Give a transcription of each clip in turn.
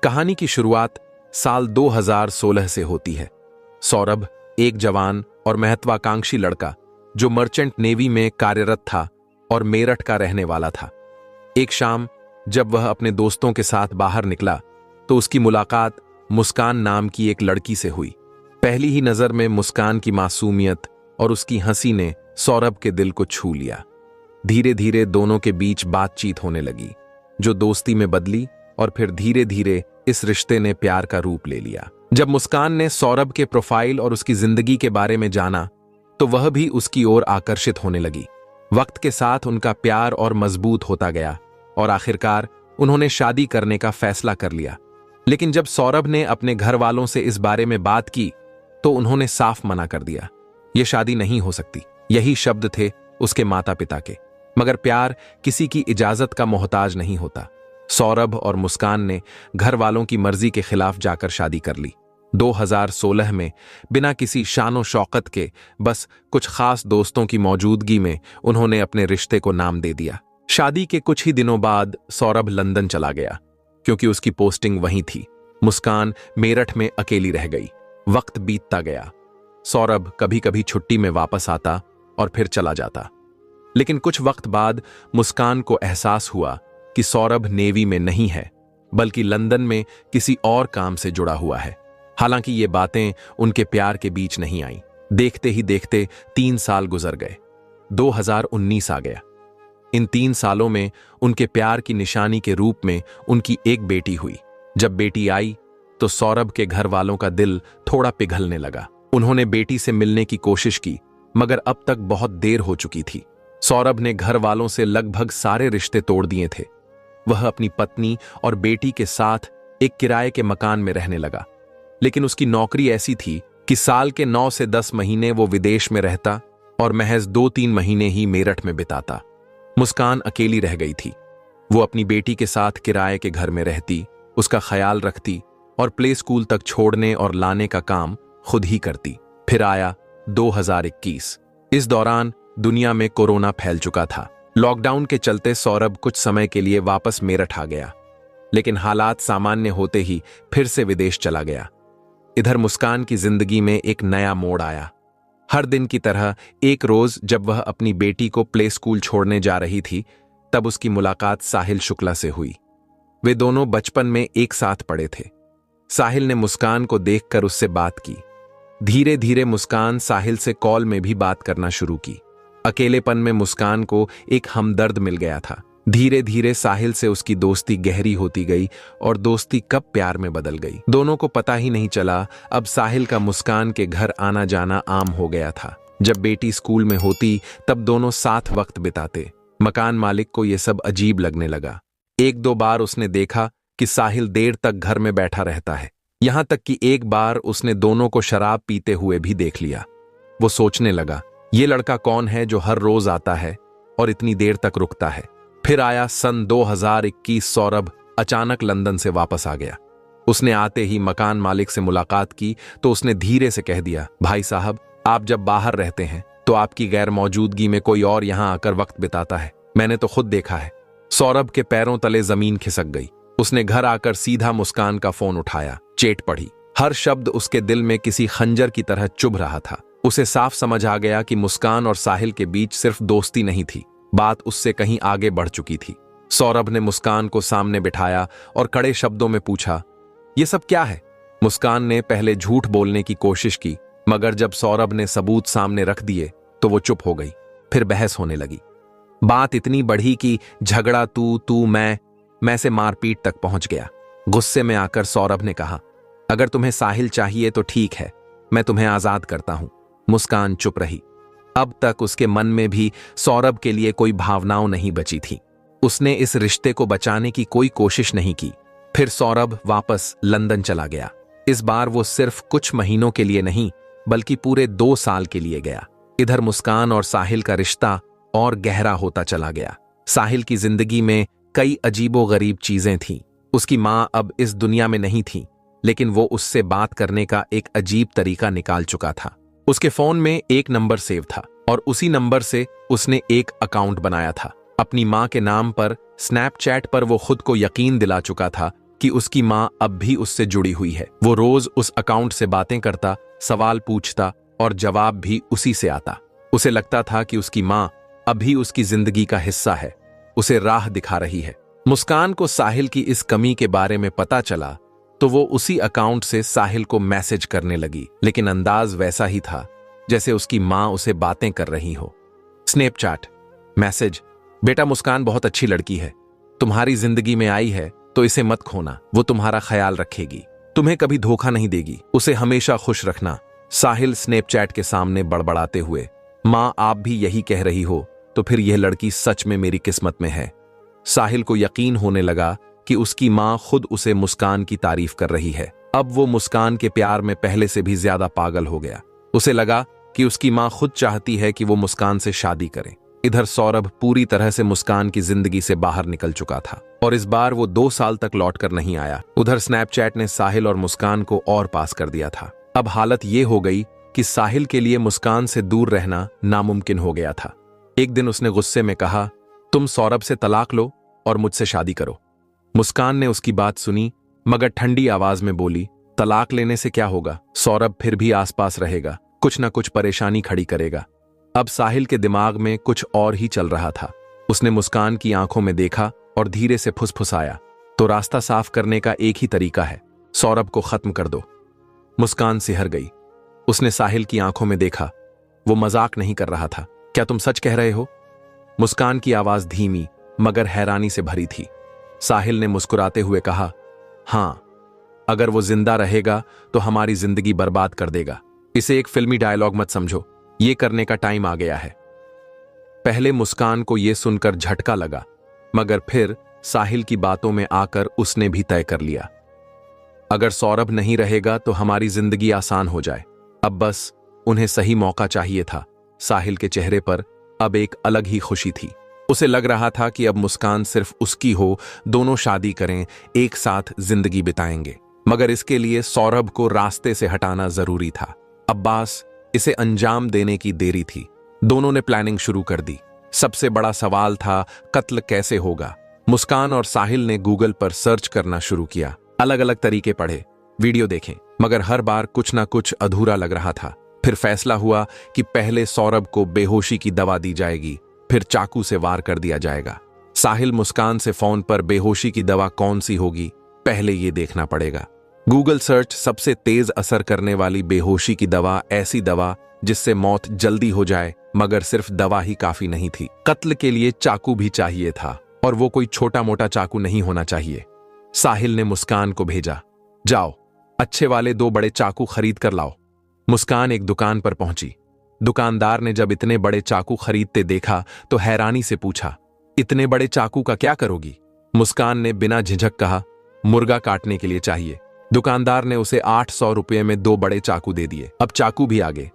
कहानी की शुरुआत साल 2016 से होती है। सौरभ एक जवान और महत्वाकांक्षी लड़का जो मर्चेंट नेवी में कार्यरत था और मेरठ का रहने वाला था। एक शाम जब वह अपने दोस्तों के साथ बाहर निकला तो उसकी मुलाकात मुस्कान नाम की एक लड़की से हुई। पहली ही नजर में मुस्कान की मासूमियत और उसकी हंसी ने सौरभ के दिल को छू लिया। धीरे धीरे दोनों के बीच बातचीत होने लगी, जो दोस्ती में बदली और फिर धीरे धीरे इस रिश्ते ने प्यार का रूप ले लिया। जब मुस्कान ने सौरभ के प्रोफाइल और उसकी जिंदगी के बारे में जाना तो वह भी उसकी ओर आकर्षित होने लगी। वक्त के साथ उनका प्यार और मजबूत होता गया और आखिरकार उन्होंने शादी करने का फैसला कर लिया। लेकिन जब सौरभ ने अपने घर वालों से इस बारे में बात की तो उन्होंने साफ मना कर दिया। यह शादी नहीं हो सकती, यही शब्द थे उसके माता पिता के। मगर प्यार किसी की इजाजत का मोहताज नहीं होता। सौरभ और मुस्कान ने घर वालों की मर्जी के खिलाफ जाकर शादी कर ली। 2016 में बिना किसी शानो शौकत के, बस कुछ खास दोस्तों की मौजूदगी में उन्होंने अपने रिश्ते को नाम दे दिया। शादी के कुछ ही दिनों बाद सौरभ लंदन चला गया क्योंकि उसकी पोस्टिंग वहीं थी। मुस्कान मेरठ में अकेली रह गई। वक्त बीतता गया। सौरभ कभी कभी छुट्टी में वापस आता और फिर चला जाता। लेकिन कुछ वक्त बाद मुस्कान को एहसास हुआ कि सौरभ नेवी में नहीं है, बल्कि लंदन में किसी और काम से जुड़ा हुआ है। हालांकि ये बातें उनके प्यार के बीच नहीं आईं। देखते ही देखते 3 साल गुजर गए। 2019 आ गया। इन 3 सालों में उनके प्यार की निशानी के रूप में उनकी एक बेटी हुई। जब बेटी आई तो सौरभ के घर वालों का दिल थोड़ा पिघलने लगा। उन्होंने बेटी से मिलने की कोशिश की, मगर अब तक बहुत देर हो चुकी थी। सौरभ ने घर वालों से लगभग सारे रिश्ते तोड़ दिए थे। वह अपनी पत्नी और बेटी के साथ एक किराए के मकान में रहने लगा। लेकिन उसकी नौकरी ऐसी थी कि साल के 9 से 10 महीने वो विदेश में रहता और महज 2-3 महीने ही मेरठ में बिताता। मुस्कान अकेली रह गई थी। वो अपनी बेटी के साथ किराए के घर में रहती, उसका ख्याल रखती और प्ले स्कूल तक छोड़ने और लाने का काम खुद ही करती। फिर आया 2021। इस दौरान दुनिया में कोरोना फैल चुका था। लॉकडाउन के चलते सौरभ कुछ समय के लिए वापस मेरठ आ गया, लेकिन हालात सामान्य होते ही फिर से विदेश चला गया। इधर मुस्कान की जिंदगी में एक नया मोड़ आया। हर दिन की तरह एक रोज जब वह अपनी बेटी को प्ले स्कूल छोड़ने जा रही थी, तब उसकी मुलाकात साहिल शुक्ला से हुई। वे दोनों बचपन में एक साथ पढ़े थे। साहिल ने मुस्कान को देखकर उससे बात की। धीरे धीरे मुस्कान साहिल से कॉल में भी बात करना शुरू की। अकेलेपन में मुस्कान को एक हमदर्द मिल गया था। धीरे धीरे साहिल से उसकी दोस्ती गहरी होती गई और दोस्ती कब प्यार में बदल गई, दोनों को पता ही नहीं चला। अब साहिल का मुस्कान के घर आना जाना आम हो गया था। जब बेटी स्कूल में होती तब दोनों साथ वक्त बिताते। मकान मालिक को यह सब अजीब लगने लगा। 1-2 बार उसने देखा कि साहिल देर तक घर में बैठा रहता है। यहां तक कि एक बार उसने दोनों को शराब पीते हुए भी देख लिया। वो सोचने लगा, ये लड़का कौन है जो हर रोज आता है और इतनी देर तक रुकता है। फिर आया सन 2021। सौरभ अचानक लंदन से वापस आ गया। उसने आते ही मकान मालिक से मुलाकात की तो उसने धीरे से कह दिया, भाई साहब, आप जब बाहर रहते हैं तो आपकी गैर मौजूदगी में कोई और यहां आकर वक्त बिताता है। मैंने तो खुद देखा है। सौरभ के पैरों तले जमीन खिसक गई। उसने घर आकर सीधा मुस्कान का फोन उठाया, चेट पढ़ी। हर शब्द उसके दिल में किसी खंजर की तरह चुभ रहा था। उसे साफ समझ आ गया कि मुस्कान और साहिल के बीच सिर्फ दोस्ती नहीं थी, बात उससे कहीं आगे बढ़ चुकी थी। सौरभ ने मुस्कान को सामने बिठाया और कड़े शब्दों में पूछा, ये सब क्या है? मुस्कान ने पहले झूठ बोलने की कोशिश की, मगर जब सौरभ ने सबूत सामने रख दिए तो वो चुप हो गई। फिर बहस होने लगी। बात इतनी बढ़ी कि झगड़ा तू मैं से मारपीट तक पहुंच गया। गुस्से में आकर सौरभ ने कहा, अगर तुम्हें साहिल चाहिए तो ठीक है, मैं तुम्हें आजाद करता हूं। मुस्कान चुप रही। अब तक उसके मन में भी सौरभ के लिए कोई भावनाओं नहीं बची थी। उसने इस रिश्ते को बचाने की कोई कोशिश नहीं की। फिर सौरभ वापस लंदन चला गया। इस बार वो सिर्फ कुछ महीनों के लिए नहीं, बल्कि पूरे 2 साल के लिए गया। इधर मुस्कान और साहिल का रिश्ता और गहरा होता चला गया। साहिल की जिंदगी में कई अजीबोगरीब चीजें थीं। उसकी मां अब इस दुनिया में नहीं थी, लेकिन वो उससे बात करने का एक अजीब तरीका निकाल चुका था। उसके फोन में एक नंबर सेव था और उसी नंबर से उसने एक अकाउंट बनाया था। अपनी मां के नाम पर स्नैपचैट पर वो खुद को यकीन दिला चुका था कि उसकी माँ अब भी उससे जुड़ी हुई है। वो रोज उस अकाउंट से बातें करता, सवाल पूछता और जवाब भी उसी से आता। उसे लगता था कि उसकी माँ अभी उसकी जिंदगी का हिस्सा है, उसे राह दिखा रही है। मुस्कान को साहिल की इस कमी के बारे में पता चला तो वो उसी अकाउंट से साहिल को मैसेज करने लगी, लेकिन अंदाज वैसा ही था जैसे उसकी माँ उसे बातें कर रही हो। स्नैपचैट मैसेज, बेटा मुस्कान बहुत अच्छी लड़की है, तुम्हारी जिंदगी में आई है तो इसे मत खोना, वो तुम्हारा ख्याल रखेगी, तुम्हें कभी धोखा नहीं देगी, उसे हमेशा खुश रखना। साहिल स्नैपचैट के सामने बड़बड़ाते हुए, माँ आप भी यही कह रही हो तो फिर यह लड़की सच में मेरी किस्मत में है। साहिल को यकीन होने लगा कि उसकी माँ खुद उसे मुस्कान की तारीफ कर रही है। अब वो मुस्कान के प्यार में पहले से भी ज्यादा पागल हो गया। उसे लगा कि उसकी माँ खुद चाहती है कि वो मुस्कान से शादी करे। इधर सौरभ पूरी तरह से मुस्कान की जिंदगी से बाहर निकल चुका था और इस बार वो 2 साल तक लौट कर नहीं आया। उधर स्नैपचैट ने साहिल और मुस्कान को और पास कर दिया था। अब हालत ये हो गई कि साहिल के लिए मुस्कान से दूर रहना नामुमकिन हो गया था। एक दिन उसने गुस्से में कहा, तुम सौरभ से तलाक लो और मुझसे शादी करो। मुस्कान ने उसकी बात सुनी मगर ठंडी आवाज में बोली, तलाक लेने से क्या होगा, सौरभ फिर भी आसपास रहेगा, कुछ ना कुछ परेशानी खड़ी करेगा। अब साहिल के दिमाग में कुछ और ही चल रहा था। उसने मुस्कान की आंखों में देखा और धीरे से फुसफुसाया, तो रास्ता साफ करने का एक ही तरीका है, सौरभ को खत्म कर दो। मुस्कान सिहर गई। उसने साहिल की आंखों में देखा, वो मजाक नहीं कर रहा था। क्या तुम सच कह रहे हो? मुस्कान की आवाज धीमी मगर हैरानी से भरी थी। साहिल ने मुस्कुराते हुए कहा, हां, अगर वो जिंदा रहेगा तो हमारी जिंदगी बर्बाद कर देगा। इसे एक फिल्मी डायलॉग मत समझो, ये करने का टाइम आ गया है। पहले मुस्कान को यह सुनकर झटका लगा मगर फिर साहिल की बातों में आकर उसने भी तय कर लिया, अगर सौरभ नहीं रहेगा तो हमारी जिंदगी आसान हो जाए। अब बस उन्हें सही मौका चाहिए था। साहिल के चेहरे पर अब एक अलग ही खुशी थी। उसे लग रहा था कि अब मुस्कान सिर्फ उसकी हो, दोनों शादी करें, एक साथ जिंदगी बिताएंगे। मगर इसके लिए सौरभ को रास्ते से हटाना जरूरी था। अब्बास इसे अंजाम देने की देरी थी। दोनों ने प्लानिंग शुरू कर दी। सबसे बड़ा सवाल था, कत्ल कैसे होगा। मुस्कान और साहिल ने गूगल पर सर्च करना शुरू किया, अलग अलग तरीके पढ़े, वीडियो देखें, मगर हर बार कुछ ना कुछ अधूरा लग रहा था। फिर फैसला हुआ कि पहले सौरभ को बेहोशी की दवा दी जाएगी, फिर चाकू से वार कर दिया जाएगा। साहिल मुस्कान से फोन पर बेहोशी की दवा कौन सी होगी, पहले ये देखना पड़ेगा। गूगल सर्च, सबसे तेज असर करने वाली बेहोशी की दवा, ऐसी दवा जिससे मौत जल्दी हो जाए। मगर सिर्फ दवा ही काफी नहीं थी, कत्ल के लिए चाकू भी चाहिए था, और वो कोई छोटा मोटा चाकू नहीं होना चाहिए। साहिल ने मुस्कान को भेजा, जाओ अच्छे वाले 2 बड़े चाकू खरीद कर लाओ। मुस्कान एक दुकान पर पहुंची। दुकानदार ने जब इतने बड़े चाकू खरीदते देखा तो हैरानी से पूछा, इतने बड़े चाकू का क्या करोगी? मुस्कान ने बिना झिझक कहा, मुर्गा काटने के लिए चाहिए। दुकानदार ने उसे 800 रुपये में 2 बड़े चाकू दे दिए। अब चाकू भी आ गए,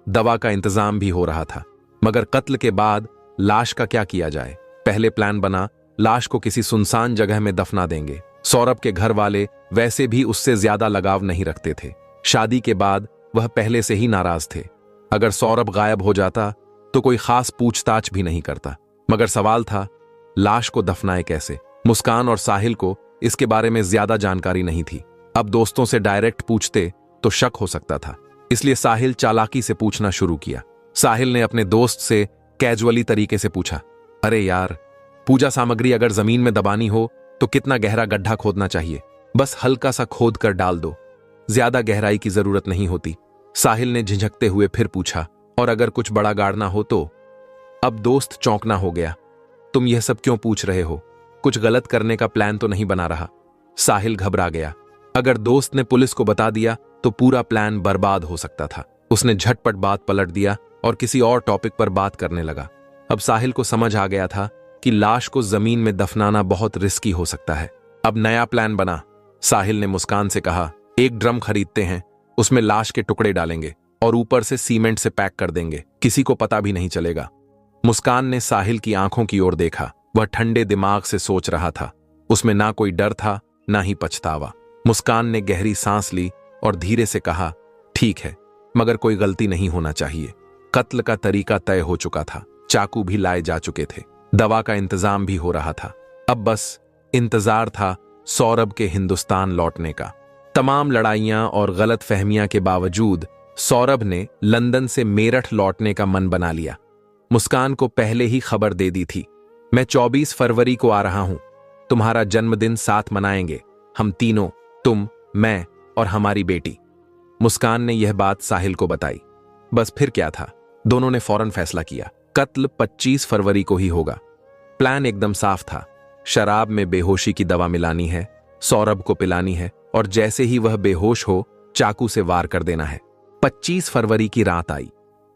दवा का इंतजाम भी हो रहा था। मगर कत्ल के बाद लाश का क्या किया जाए? पहले प्लान बना, लाश को किसी सुनसान जगह में दफना देंगे। सौरभ के घर वाले वैसे भी उससे ज्यादा लगाव नहीं रखते थे। शादी के बाद वह पहले से ही नाराज थे। अगर सौरभ गायब हो जाता तो कोई खास पूछताछ भी नहीं करता। मगर सवाल था, लाश को दफनाए कैसे? मुस्कान और साहिल को इसके बारे में ज्यादा जानकारी नहीं थी। अब दोस्तों से डायरेक्ट पूछते तो शक हो सकता था, इसलिए साहिल चालाकी से पूछना शुरू किया। साहिल ने अपने दोस्त से कैजुअली तरीके से पूछा, अरे यार, पूजा सामग्री अगर जमीन में दबानी हो तो कितना गहरा गड्ढा खोदना चाहिए? बस हल्का सा खोद कर डाल दो, ज्यादा गहराई की जरूरत नहीं होती। साहिल ने झिझकते हुए फिर पूछा, और अगर कुछ बड़ा गाड़ना हो तो? अब दोस्त चौंकना हो गया, तुम यह सब क्यों पूछ रहे हो? कुछ गलत करने का प्लान तो नहीं बना रहा? साहिल घबरा गया। अगर दोस्त ने पुलिस को बता दिया तो पूरा प्लान बर्बाद हो सकता था। उसने झटपट बात पलट दिया और किसी और टॉपिक पर बात करने लगा। अब साहिल को समझ आ गया था कि लाश को जमीन में दफनाना बहुत रिस्की हो सकता है। अब नया प्लान बना। साहिल ने मुस्कान से कहा, एक ड्रम खरीदते हैं, उसमें लाश के टुकड़े डालेंगे और ऊपर से सीमेंट से पैक कर देंगे, किसी को पता भी नहीं चलेगा। मुस्कान ने साहिल की आंखों की ओर देखा। वह ठंडे दिमाग से सोच रहा था। उसमें ना कोई डर था, ना ही पछतावा। मुस्कान ने गहरी सांस ली और धीरे से कहा, ठीक है, मगर कोई गलती नहीं होना चाहिए। कत्ल का तरीका तय हो चुका था, चाकू भी लाए जा चुके थे, दवा का इंतजाम भी हो रहा था। अब बस इंतजार था सौरभ के हिंदुस्तान लौटने का। तमाम लड़ाइयां और गलत फहमियां के बावजूद सौरभ ने लंदन से मेरठ लौटने का मन बना लिया। मुस्कान को पहले ही खबर दे दी थी, मैं 24 फरवरी को आ रहा हूं, तुम्हारा जन्मदिन साथ मनाएंगे, हम तीनों, तुम, मैं और हमारी बेटी। मुस्कान ने यह बात साहिल को बताई। बस फिर क्या था, दोनों ने फौरन फैसला किया, कत्ल 25 फरवरी को ही होगा। प्लान एकदम साफ था, शराब में बेहोशी की दवा मिलानी है, सौरभ को पिलानी है और जैसे ही वह बेहोश हो चाकू से वार कर देना है। 25 फरवरी की रात आई,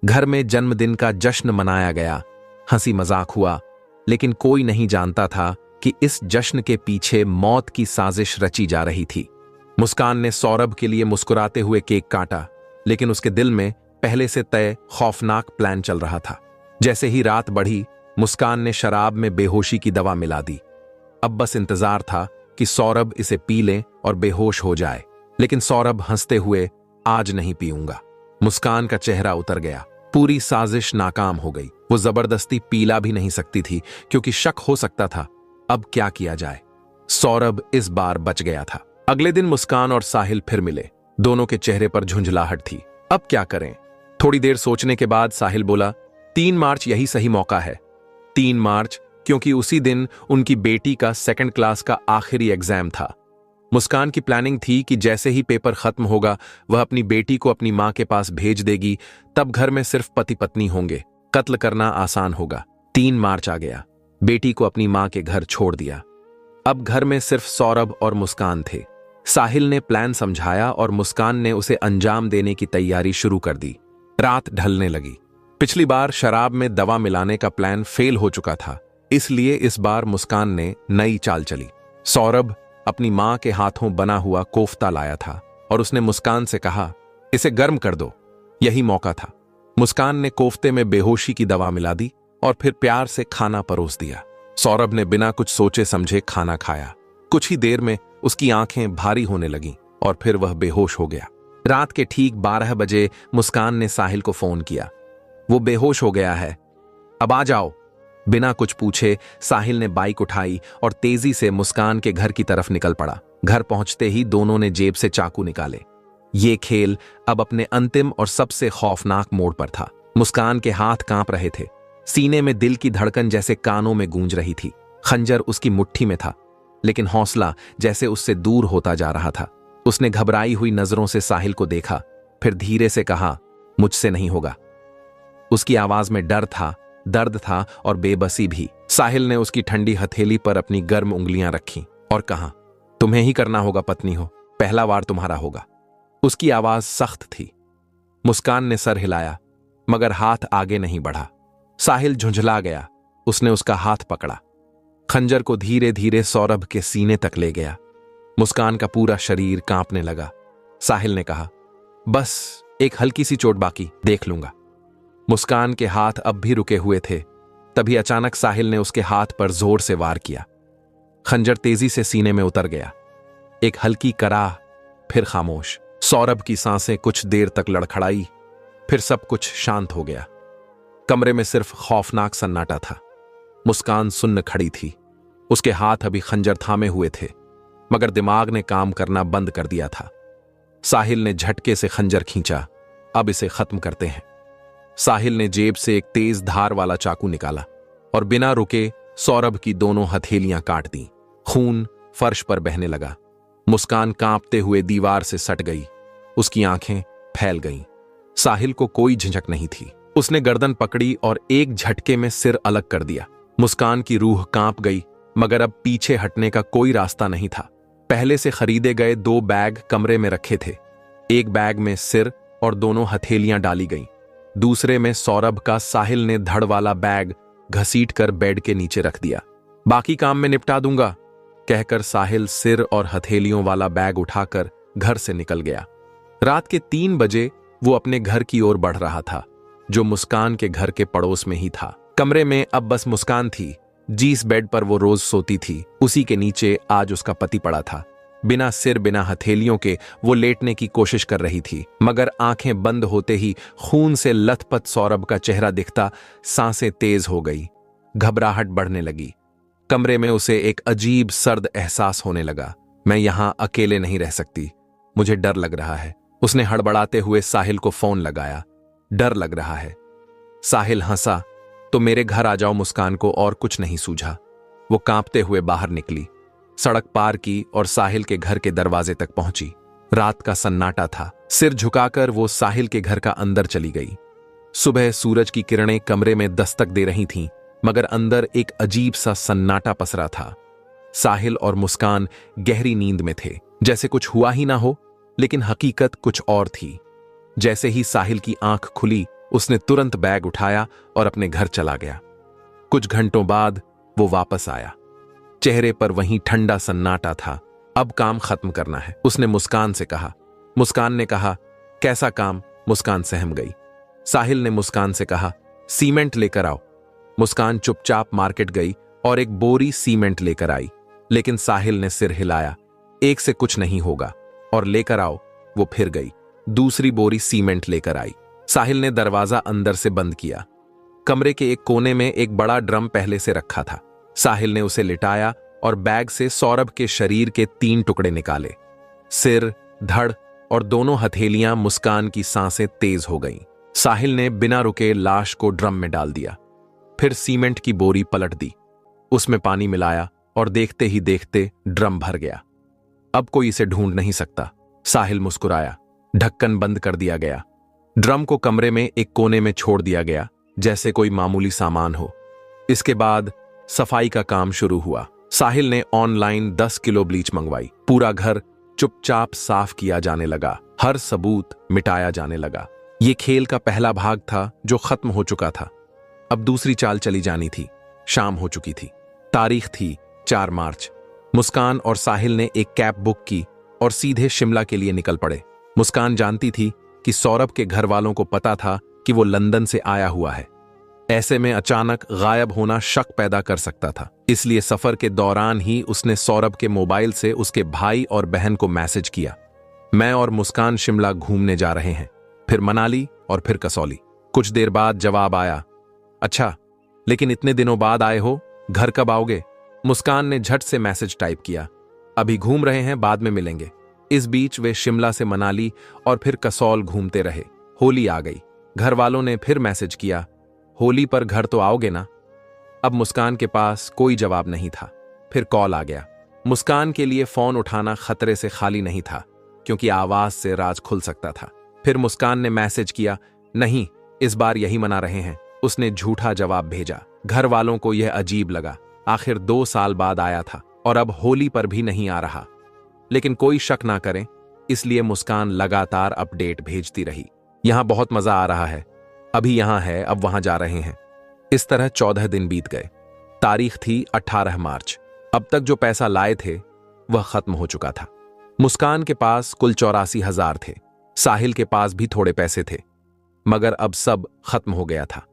घर में जन्मदिन का जश्न मनाया गया, हंसी मजाक हुआ, लेकिन कोई नहीं जानता था कि इस जश्न के पीछे मौत की साजिश रची जा रही थी। मुस्कान ने सौरभ के लिए मुस्कुराते हुए केक काटा, लेकिन उसके दिल में पहले से तय खौफनाक प्लान चल रहा था। जैसे ही रात बढ़ी, मुस्कान ने शराब में बेहोशी की दवा मिला दी। अब बस इंतजार था कि सौरभ इसे पी ले और बेहोश हो जाए, लेकिन सौरभ हंसते हुए, आज नहीं पीऊंगा। मुस्कान का चेहरा उतर गया, पूरी साजिश नाकाम हो गई। वो जबरदस्ती पीला भी नहीं सकती थी क्योंकि शक हो सकता था। अब क्या किया जाए? सौरभ इस बार बच गया था। अगले दिन मुस्कान और साहिल फिर मिले। दोनों के चेहरे पर झुंझलाहट थी। अब क्या करें? थोड़ी देर सोचने के बाद साहिल बोला, 3 मार्च यही सही मौका है। 3 मार्च क्योंकि उसी दिन उनकी बेटी का 2nd क्लास का आखिरी एग्जाम था। मुस्कान की प्लानिंग थी कि जैसे ही पेपर खत्म होगा वह अपनी बेटी को अपनी मां के पास भेज देगी, तब घर में सिर्फ पति पत्नी होंगे, कत्ल करना आसान होगा। 3 मार्च आ गया, बेटी को अपनी मां के घर छोड़ दिया। अब घर में सिर्फ सौरभ और मुस्कान थे। साहिल ने प्लान समझाया और मुस्कान ने उसे अंजाम देने की तैयारी शुरू कर दी। रात ढलने लगी। पिछली बार शराब में दवा मिलाने का प्लान फेल हो चुका था, इसलिए इस बार मुस्कान ने नई चाल चली। सौरभ अपनी मां के हाथों बना हुआ कोफ्ता लाया था और उसने मुस्कान से कहा, इसे गर्म कर दो। यही मौका था। मुस्कान ने कोफ्ते में बेहोशी की दवा मिला दी और फिर प्यार से खाना परोस दिया। सौरभ ने बिना कुछ सोचे समझे खाना खाया। कुछ ही देर में उसकी आंखें भारी होने लगीं और फिर वह बेहोश हो गया। रात के ठीक 12 बजे मुस्कान ने साहिल को फोन किया, वो बेहोश हो गया है, अब आ जाओ। बिना कुछ पूछे साहिल ने बाइक उठाई और तेजी से मुस्कान के घर की तरफ निकल पड़ा। घर पहुंचते ही दोनों ने जेब से चाकू निकाले। ये खेल अब अपने अंतिम और सबसे खौफनाक मोड़ पर था। मुस्कान के हाथ कांप रहे थे, सीने में दिल की धड़कन जैसे कानों में गूंज रही थी। खंजर उसकी मुट्ठी में था, लेकिन हौसला जैसे उससे दूर होता जा रहा था। उसने घबराई हुई नजरों से साहिल को देखा, फिर धीरे से कहा, मुझसे नहीं होगा। उसकी आवाज में डर था, दर्द था और बेबसी भी। साहिल ने उसकी ठंडी हथेली पर अपनी गर्म उंगलियां रखीं और कहा, तुम्हें ही करना होगा पत्नी हो, पहला वार तुम्हारा होगा। उसकी आवाज सख्त थी। मुस्कान ने सर हिलाया, मगर हाथ आगे नहीं बढ़ा। साहिल झुंझला गया। उसने उसका हाथ पकड़ा, खंजर को धीरे धीरे सौरभ के सीने तक ले गया। मुस्कान का पूरा शरीर कांपने लगा। साहिल ने कहा, बस एक हल्की सी चोट बाकी, देख लूंगा। मुस्कान के हाथ अब भी रुके हुए थे। तभी अचानक साहिल ने उसके हाथ पर जोर से वार किया। खंजर तेजी से सीने में उतर गया। एक हल्की कराह, फिर खामोश। सौरभ की सांसें कुछ देर तक लड़खड़ाई, फिर सब कुछ शांत हो गया। कमरे में सिर्फ खौफनाक सन्नाटा था। मुस्कान सुन्न खड़ी थी। उसके हाथ अभी खंजर थामे हुए थे, मगर दिमाग ने काम करना बंद कर दिया था। साहिल ने झटके से खंजर खींचा, अब इसे खत्म करते हैं। साहिल ने जेब से एक तेज धार वाला चाकू निकाला और बिना रुके सौरभ की दोनों हथेलियां काट दी। खून फर्श पर बहने लगा। मुस्कान कांपते हुए दीवार से सट गई। उसकी आंखें फैल गईं। साहिल को कोई झिझक नहीं थी। उसने गर्दन पकड़ी और एक झटके में सिर अलग कर दिया। मुस्कान की रूह कांप गई, मगर अब पीछे हटने का कोई रास्ता नहीं था। पहले से खरीदे गए 2 बैग कमरे में रखे थे। एक बैग में सिर और दोनों हथेलियां डाली गईं। दूसरे में सौरभ का साहिल ने धड़ वाला बैग घसीटकर बेड के नीचे रख दिया। बाकी काम में निपटा दूंगा, कहकर साहिल सिर और हथेलियों वाला बैग उठाकर घर से निकल गया। रात के 3 बजे वो अपने घर की ओर बढ़ रहा था, जो मुस्कान के घर के पड़ोस में ही था। कमरे में अब बस मुस्कान थी। जिस बेड पर वो रोज सोती थी, उसी के नीचे आज उसका पति पड़ा था। बिना सिर, बिना हथेलियों के वो लेटने की कोशिश कर रही थी, मगर आंखें बंद होते ही खून से लथपथ सौरभ का चेहरा दिखता सांसें तेज हो गई। घबराहट बढ़ने लगी। कमरे में उसे एक अजीब सर्द एहसास होने लगा। मैं यहां अकेले नहीं रह सकती, मुझे डर लग रहा है। उसने हड़बड़ाते हुए साहिल को फोन लगाया। डर लग रहा है। साहिल हंसा। तो मेरे घर आ जाओ। मुस्कान को और कुछ नहीं सूझा। वो कांपते हुए बाहर निकली, सड़क पार की और साहिल के घर के दरवाजे तक पहुंची। रात का सन्नाटा था। सिर झुकाकर वो साहिल के घर का अंदर चली गई। सुबह सूरज की किरणें कमरे में दस्तक दे रही थीं, मगर अंदर एक अजीब सा सन्नाटा पसरा था। साहिल और मुस्कान गहरी नींद में थे, जैसे कुछ हुआ ही ना हो, लेकिन हकीकत कुछ और थी। जैसे ही साहिल की आंख खुली, उसने तुरंत बैग उठाया और अपने घर चला गया। कुछ घंटों बाद वो वापस आया। चेहरे पर वहीं ठंडा सन्नाटा था। अब काम खत्म करना है, उसने मुस्कान से कहा। मुस्कान ने कहा, कैसा काम? मुस्कान सहम गई। साहिल ने मुस्कान से कहा, सीमेंट लेकर आओ। मुस्कान चुपचाप मार्केट गई और एक बोरी सीमेंट लेकर आई, लेकिन साहिल ने सिर हिलाया। एक से कुछ नहीं होगा, और लेकर आओ। वो फिर गई, दूसरी बोरी सीमेंट लेकर आई। साहिल ने दरवाजा अंदर से बंद किया। कमरे के एक कोने में एक बड़ा ड्रम पहले से रखा था। साहिल ने उसे लिटाया और बैग से सौरभ के शरीर के 3 टुकड़े निकाले। सिर, धड़ और दोनों हथेलियां। मुस्कान की सांसें तेज हो गईं। साहिल ने बिना रुके लाश को ड्रम में डाल दिया, फिर सीमेंट की बोरी पलट दी, उसमें पानी मिलाया और देखते ही देखते ड्रम भर गया। अब कोई इसे ढूंढ नहीं सकता। साहिल मुस्कुराया। ढक्कन बंद कर दिया गया। ड्रम को कमरे में एक कोने में छोड़ दिया गया, जैसे कोई मामूली सामान हो। इसके बाद सफाई का काम शुरू हुआ। साहिल ने ऑनलाइन 10 किलो ब्लीच मंगवाई। पूरा घर चुपचाप साफ किया जाने लगा, हर सबूत मिटाया जाने लगा। ये खेल का पहला भाग था जो खत्म हो चुका था। अब दूसरी चाल चली जानी थी। शाम हो चुकी थी। तारीख थी 4 मार्च। मुस्कान और साहिल ने एक कैब बुक की और सीधे शिमला के लिए निकल पड़े। मुस्कान जानती थी कि सौरभ के घर वालों को पता था कि वो लंदन से आया हुआ है। ऐसे में अचानक गायब होना शक पैदा कर सकता था। इसलिए सफर के दौरान ही उसने सौरभ के मोबाइल से उसके भाई और बहन को मैसेज किया, मैं और मुस्कान शिमला घूमने जा रहे हैं, फिर मनाली और फिर कसौली। कुछ देर बाद जवाब आया, अच्छा, लेकिन इतने दिनों बाद आए हो, घर कब आओगे? मुस्कान ने झट से मैसेज टाइप किया, अभी घूम रहे हैं, बाद में मिलेंगे। इस बीच वे शिमला से मनाली और फिर कसौल घूमते रहे। होली आ गई। घर वालों ने फिर मैसेज किया, होली पर घर तो आओगे ना? अब मुस्कान के पास कोई जवाब नहीं था। फिर कॉल आ गया। मुस्कान के लिए फोन उठाना खतरे से खाली नहीं था, क्योंकि आवाज से राज खुल सकता था। फिर मुस्कान ने मैसेज किया, नहीं, इस बार यही मना रहे हैं। उसने झूठा जवाब भेजा। घर वालों को यह अजीब लगा। आखिर 2 साल बाद आया था और अब होली पर भी नहीं आ रहा। लेकिन कोई शक ना करे, इसलिए मुस्कान लगातार अपडेट भेजती रही। यहां बहुत मजा आ रहा है, अभी यहां है, अब वहां जा रहे हैं। इस तरह 14 दिन बीत गए। तारीख थी 18 मार्च। अब तक जो पैसा लाए थे वह खत्म हो चुका था। मुस्कान के पास कुल 84,000 थे। साहिल के पास भी थोड़े पैसे थे, मगर अब सब खत्म हो गया था।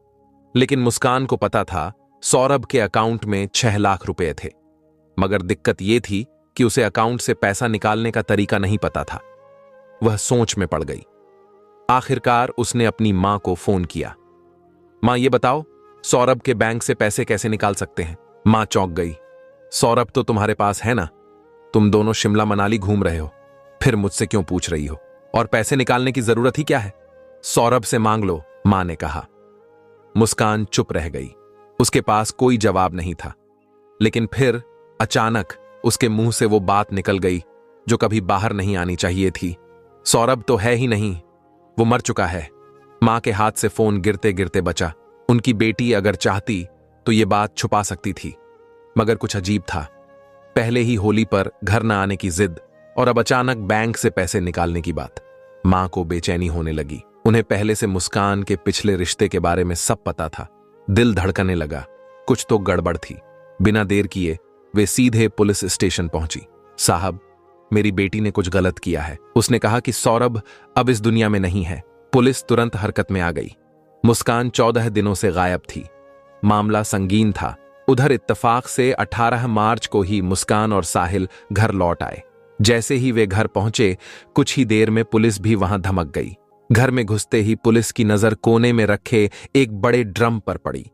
लेकिन मुस्कान को पता था सौरभ के अकाउंट में 6 लाख रुपए थे, मगर दिक्कत यह थी कि उसे अकाउंट से पैसा निकालने का तरीका नहीं पता था। वह सोच में पड़ गई। आखिरकार उसने अपनी मां को फोन किया, मां ये बताओ, सौरभ के बैंक से पैसे कैसे निकाल सकते हैं? मां चौंक गई। सौरभ तो तुम्हारे पास है ना, तुम दोनों शिमला मनाली घूम रहे हो, फिर मुझसे क्यों पूछ रही हो? और पैसे निकालने की जरूरत ही क्या है? सौरभ से मांग लो, मां ने कहा। मुस्कान चुप रह गई। उसके पास कोई जवाब नहीं था। लेकिन फिर अचानक उसके मुंह से वो बात निकल गई जो कभी बाहर नहीं आनी चाहिए थी। सौरभ तो है ही नहीं, वो मर चुका है। मां के हाथ से फोन गिरते गिरते बचा। उनकी बेटी अगर चाहती तो ये बात छुपा सकती थी, मगर कुछ अजीब था। पहले ही होली पर घर न आने की जिद और अब अचानक बैंक से पैसे निकालने की बात। मां को बेचैनी होने लगी। उन्हें पहले से मुस्कान के पिछले रिश्ते के बारे में सब पता था। दिल धड़कने लगा, कुछ तो गड़बड़ थी। बिना देर किए वे सीधे पुलिस स्टेशन पहुंची। साहब, मेरी बेटी ने कुछ गलत किया है। उसने कहा कि सौरभ अब इस दुनिया में नहीं है। पुलिस तुरंत हरकत में आ गई। मुस्कान 14 दिनों से गायब थी। मामला संगीन था। उधर इत्तेफाक से 18 मार्च को ही मुस्कान और साहिल घर लौट आए। जैसे ही वे घर पहुंचे, कुछ ही देर में पुलिस भी वहां धमक गई। घर में घुसते ही पुलिस की नजर कोने में रखे एक बड़े ड्रम पर पड़ी।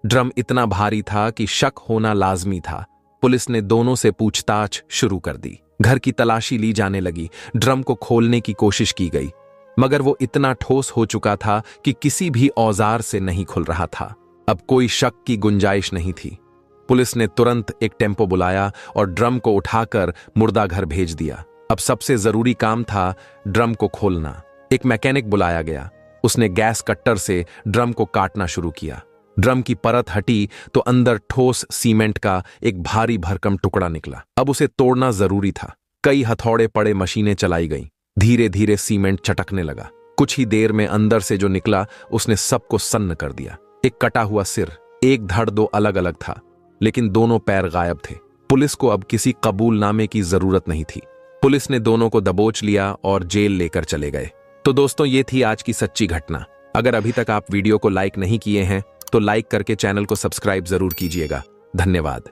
ड्रम इतना भारी था कि शक होना लाजमी था। पुलिस ने दोनों से पूछताछ शुरू कर दी। घर की तलाशी ली जाने लगी। ड्रम को खोलने की कोशिश की गई, मगर वो इतना ठोस हो चुका था कि किसी भी औजार से नहीं खुल रहा था। अब कोई शक की गुंजाइश नहीं थी। पुलिस ने तुरंत एक टेम्पो बुलाया और ड्रम को उठाकर मुर्दा घर भेज दिया। अब सबसे जरूरी काम था ड्रम को खोलना। एक मैकेनिक बुलाया गया। उसने गैस कट्टर से ड्रम को काटना शुरू किया। ड्रम की परत हटी तो अंदर ठोस सीमेंट का एक भारी भरकम टुकड़ा निकला। अब उसे तोड़ना जरूरी था। कई हथौड़े पड़े, मशीनें चलाई गईं। धीरे धीरे सीमेंट चटकने लगा। कुछ ही देर में अंदर से जो निकला उसने सबको सन्न कर दिया। एक कटा हुआ सिर, एक धड़ दो अलग अलग था, लेकिन दोनों पैर गायब थे। पुलिस को अब किसी कबूलनामे की जरूरत नहीं थी। पुलिस ने दोनों को दबोच लिया और जेल लेकर चले गए। तो दोस्तों, ये थी आज की सच्ची घटना। अगर अभी तक आप वीडियो को लाइक नहीं किए हैं तो लाइक करके चैनल को सब्सक्राइब जरूर कीजिएगा। धन्यवाद।